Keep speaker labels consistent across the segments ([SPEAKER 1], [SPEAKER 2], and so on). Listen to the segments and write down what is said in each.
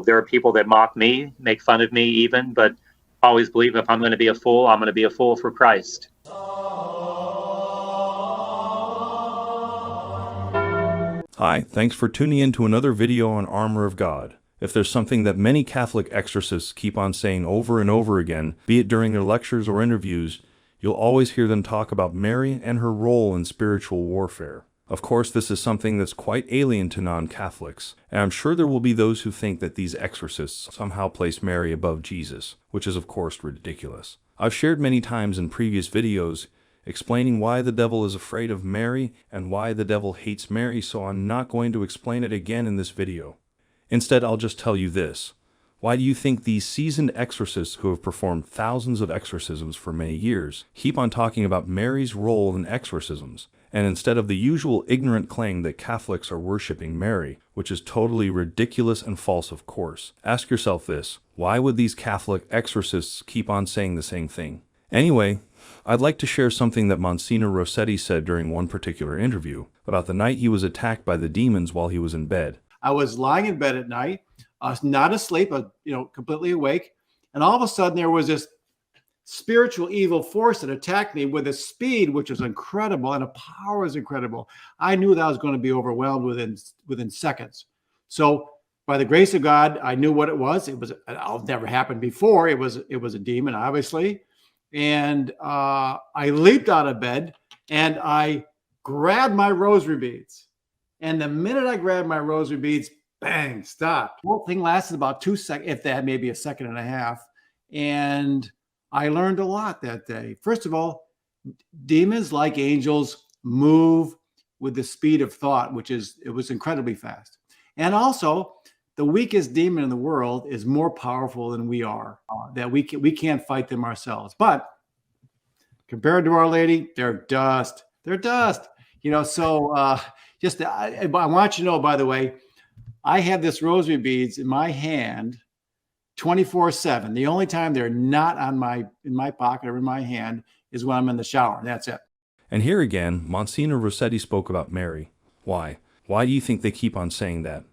[SPEAKER 1] there are people that mock me, make fun of me even, but always believe if I'm going to be a fool, I'm going to be a fool for Christ.
[SPEAKER 2] Hi, thanks for tuning in to another video on Armor of God. If there's something that many Catholic exorcists keep on saying over and over again, be it during their lectures or interviews, you'll always hear them talk about Mary and her role in spiritual warfare. Of course, this is something that's quite alien to non-Catholics, and I'm sure there will be those who think that these exorcists somehow place Mary above Jesus, which is of course ridiculous. I've shared many times in previous videos explaining why the devil is afraid of Mary and why the devil hates Mary, so I'm not going to explain it again in this video. Instead, I'll just tell you this. Why do you think these seasoned exorcists who have performed thousands of exorcisms for many years keep on talking about Mary's role in exorcisms, and instead of the usual ignorant claim that Catholics are worshiping Mary, which is totally ridiculous and false of course? Ask yourself this: why would these Catholic exorcists keep on saying the same thing? Anyway, I'd like to share something that Msgr Rossetti said during one particular interview about the night he was attacked by the demons while he was in bed.
[SPEAKER 3] I was lying in bed at night, not asleep, completely awake. And all of a sudden there was this spiritual evil force that attacked me with a speed which was incredible and a power was incredible. I knew that I was going to be overwhelmed within seconds. So by the grace of God, I knew what it was. It never happened before. It was a demon, obviously. And I leaped out of bed and I grabbed my rosary beads. And the minute I grabbed my rosary beads, bang, stopped. The whole thing lasted about 2 seconds, if that, maybe a second and a half. And I learned a lot that day. First of all, demons, like angels, move with the speed of thought, it was incredibly fast. And also, the weakest demon in the world is more powerful than we are, that we can't fight them ourselves. But compared to Our Lady, they're dust. They're dust. I want you to know, by the way, I have this rosary beads in my hand 24/7. The only time they're not in my pocket or in my hand is when I'm in the shower. That's it.
[SPEAKER 2] And here again, Msgr Rossetti spoke about Mary. Why? Why do you think they keep on saying that?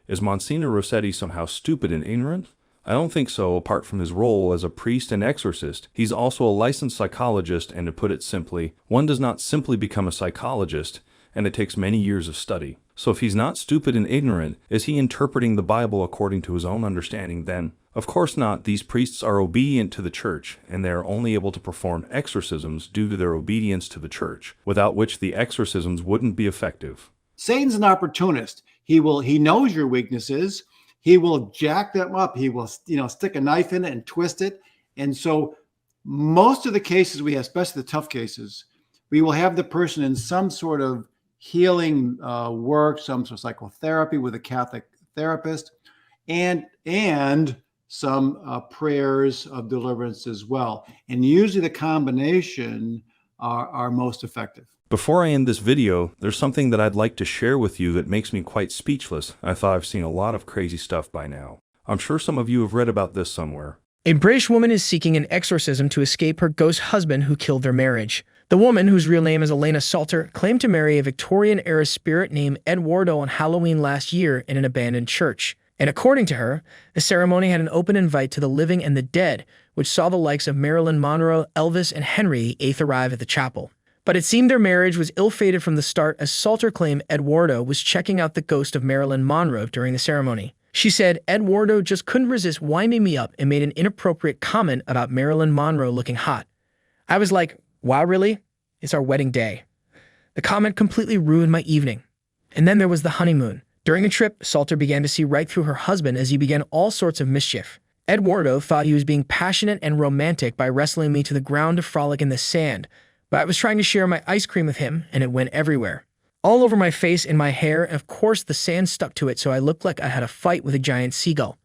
[SPEAKER 2] Is Msgr Rossetti somehow stupid and ignorant? I don't think so. Apart from his role as a priest and exorcist, he's also a licensed psychologist, and to put it simply, one does not simply become a psychologist, and it takes many years of study. So if he's not stupid and ignorant, is he interpreting the Bible according to his own understanding then? Of course not. These priests are obedient to the church, and they are only able to perform exorcisms due to their obedience to the church, without which the exorcisms wouldn't be effective.
[SPEAKER 3] Satan's an opportunist. He knows your weaknesses. He will jack them up. He will, stick a knife in it and twist it. And so most of the cases we have, especially the tough cases, we will have the person in some sort of healing work, some sort of psychotherapy with a Catholic therapist, and some prayers of deliverance as well. And usually the combination are most effective.
[SPEAKER 2] Before I end this video, there's something that I'd like to share with you that makes me quite speechless. I thought I've seen a lot of crazy stuff by now. I'm sure some of you have read about this somewhere.
[SPEAKER 4] A British woman is seeking an exorcism to escape her ghost husband who killed their marriage. The woman, whose real name is Elena Salter, claimed to marry a Victorian-era spirit named Eduardo on Halloween last year in an abandoned church. And according to her, the ceremony had an open invite to the living and the dead, which saw the likes of Marilyn Monroe, Elvis, and Henry VIII arrive at the chapel. But it seemed their marriage was ill-fated from the start, as Salter claimed Eduardo was checking out the ghost of Marilyn Monroe during the ceremony. She said Eduardo just couldn't resist winding me up and made an inappropriate comment about Marilyn Monroe looking hot. I was like, wow, really? It's our wedding day. The comment completely ruined my evening. And then there was the honeymoon. During the trip, Salter began to see right through her husband as he began all sorts of mischief. Eduardo thought he was being passionate and romantic by wrestling me to the ground to frolic in the sand, but I was trying to share my ice cream with him, and it went everywhere. All over my face and my hair, and of course the sand stuck to it, so I looked like I had a fight with a giant seagull.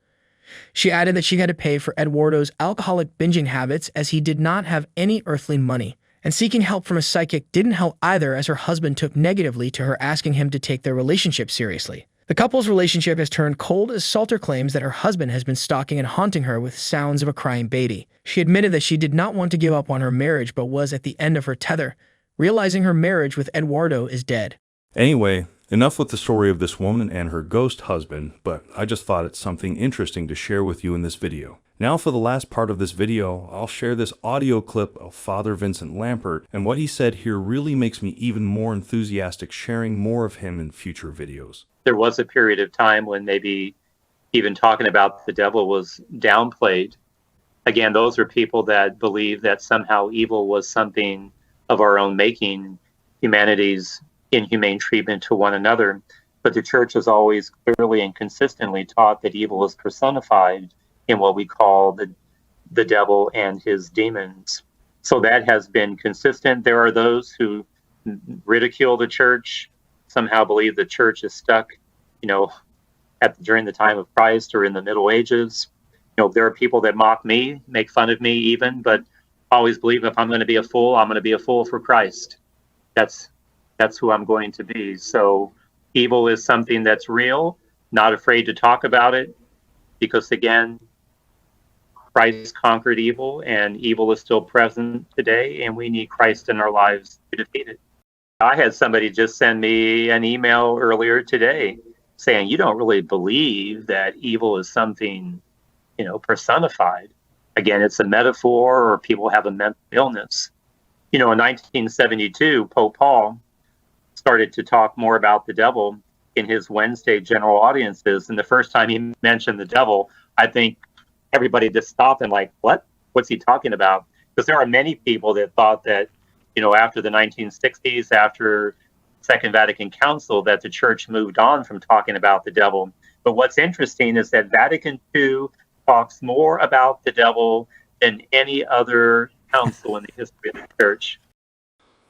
[SPEAKER 4] She added that she had to pay for Eduardo's alcoholic binging habits as he did not have any earthly money. And seeking help from a psychic didn't help either, as her husband took negatively to her asking him to take their relationship seriously. The couple's relationship has turned cold as Salter claims that her husband has been stalking and haunting her with sounds of a crying baby. She admitted that she did not want to give up on her marriage but was at the end of her tether, realizing her marriage with Eduardo is dead.
[SPEAKER 2] Anyway, Enough with the story of this woman and her ghost husband, but I just thought it's something interesting to share with you in this video. Now for the last part of this video, I'll share this audio clip of Father Vincent Lampert, and what he said here really makes me even more enthusiastic sharing more of him in future videos.
[SPEAKER 1] There was a period of time when maybe even talking about the devil was downplayed. Again, those are people that believe that somehow evil was something of our own making, humanity's inhumane treatment to one another. But the church has always clearly and consistently taught that evil is personified in what we call the devil and his demons. So that has been consistent. There are those who ridicule the church, somehow believe the church is stuck, during the time of Christ or in the Middle Ages. There are people that mock me, make fun of me even, but always believe if I'm going to be a fool, I'm going to be a fool for Christ. That's who I'm going to be. So evil is something that's real, not afraid to talk about it, because again, Christ conquered evil, and evil is still present today, and we need Christ in our lives to defeat it. I had somebody just send me an email earlier today saying, you don't really believe that evil is something, personified. Again, it's a metaphor, or people have a mental illness. In 1972, Pope Paul started to talk more about the devil in his Wednesday general audiences. And the first time he mentioned the devil, I think everybody just stopped and like, what? What's he talking about? Because there are many people that thought that, after the 1960s, after Second Vatican Council, that the church moved on from talking about the devil. But what's interesting is that Vatican II talks more about the devil than any other council in the history of the church.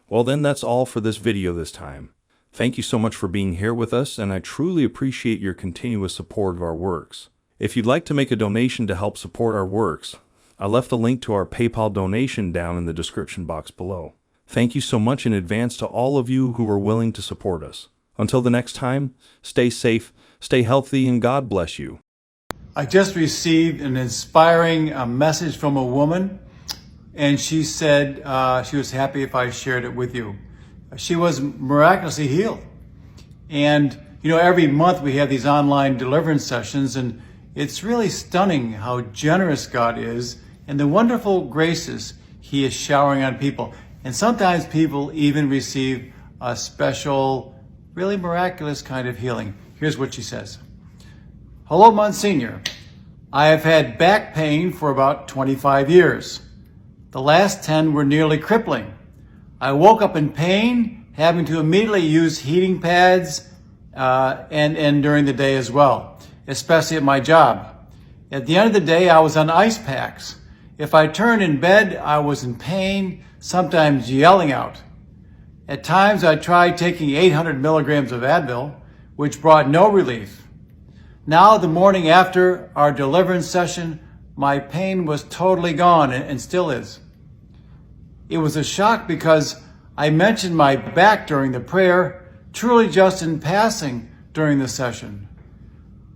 [SPEAKER 2] Well then, that's all for this video this time. Thank you so much for being here with us, and I truly appreciate your continuous support of our works. If you'd like to make a donation to help support our works, I left a link to our PayPal donation down in the description box below. Thank you so much in advance to all of you who are willing to support us. Until the next time, stay safe, stay healthy, and God bless you.
[SPEAKER 3] I just received an inspiring message from a woman, and she said she was happy if I shared it with you. She was miraculously healed. And, every month we have these online deliverance sessions, and it's really stunning how generous God is and the wonderful graces He is showering on people. And sometimes people even receive a special, really miraculous kind of healing. Here's what she says. Hello, Monsignor. I have had back pain for about 25 years. The last 10 were nearly crippling. I woke up in pain, having to immediately use heating pads and during the day as well, especially at my job. At the end of the day, I was on ice packs. If I turned in bed, I was in pain, sometimes yelling out. At times, I tried taking 800 milligrams of Advil, which brought no relief. Now, the morning after our deliverance session, my pain was totally gone and still is. It was a shock because I mentioned my back during the prayer, truly just in passing during the session.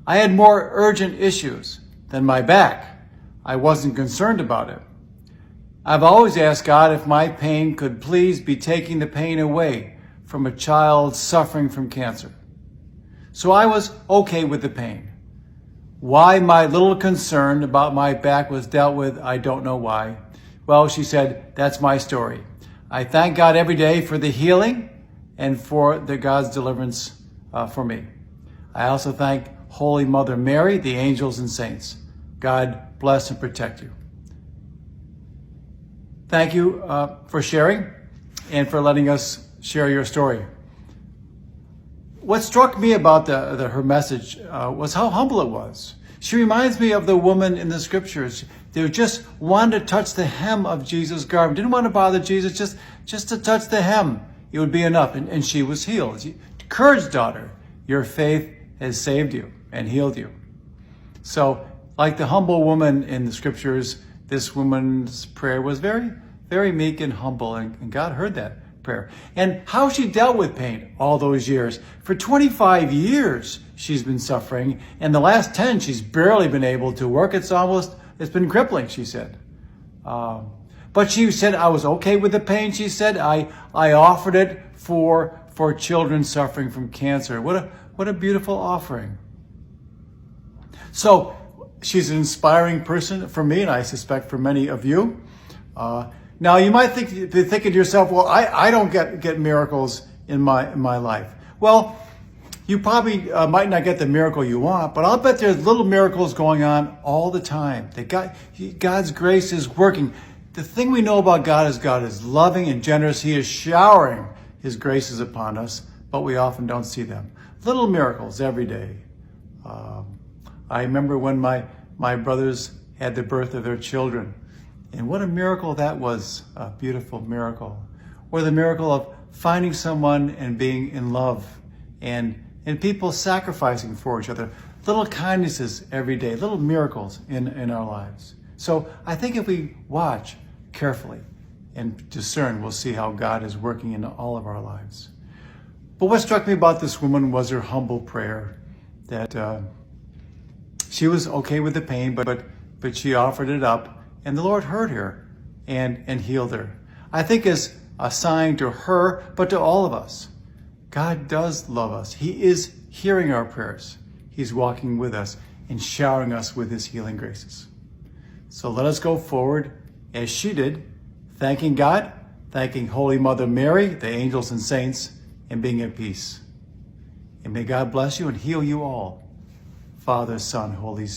[SPEAKER 3] I had more urgent issues than my back. I wasn't concerned about it. I've always asked God if my pain could please be taking the pain away from a child suffering from cancer. So I was okay with the pain. Why my little concern about my back was dealt with, I don't know why. Well, she said, that's my story. I thank God every day for the healing and for God's deliverance for me. I also thank Holy Mother Mary, the angels and saints. God bless and protect you. Thank you for sharing and for letting us share your story. What struck me about her message was how humble it was. She reminds me of the woman in the scriptures. They just wanted to touch the hem of Jesus' garment. Didn't want to bother Jesus, just to touch the hem. It would be enough. And she was healed. Courage, daughter. Your faith has saved you and healed you. So, like the humble woman in the scriptures, this woman's prayer was very, very meek and humble. And God heard that prayer. And how she dealt with pain all those years. For 25 years, she's been suffering. And the last 10, she's barely been able to work. It's been crippling, she said. But she said, I was okay with the pain. She said, I offered it for for children suffering from cancer. What a beautiful offering. So she's an inspiring person for me, and I suspect for many of you. Now you might be thinking to yourself, well, I don't get miracles in my life. Well, you probably might not get the miracle you want, but I'll bet there's little miracles going on all the time. God's grace is working. The thing we know about God is loving and generous. He is showering his graces upon us, but we often don't see them. Little miracles every day. I remember when my brothers had the birth of their children, and what a miracle that was, a beautiful miracle. Or the miracle of finding someone and being in love, and people sacrificing for each other. Little kindnesses every day, little miracles in our lives. So I think if we watch carefully and discern, we'll see how God is working in all of our lives. But what struck me about this woman was her humble prayer, that she was okay with the pain, but she offered it up, and the Lord heard her and healed her. I think as a sign to her, but to all of us, God does love us. He is hearing our prayers. He's walking with us and showering us with his healing graces. So let us go forward as she did, thanking God, thanking Holy Mother Mary, the angels and saints, and being at peace. And may God bless you and heal you all. Father, Son, Holy Spirit.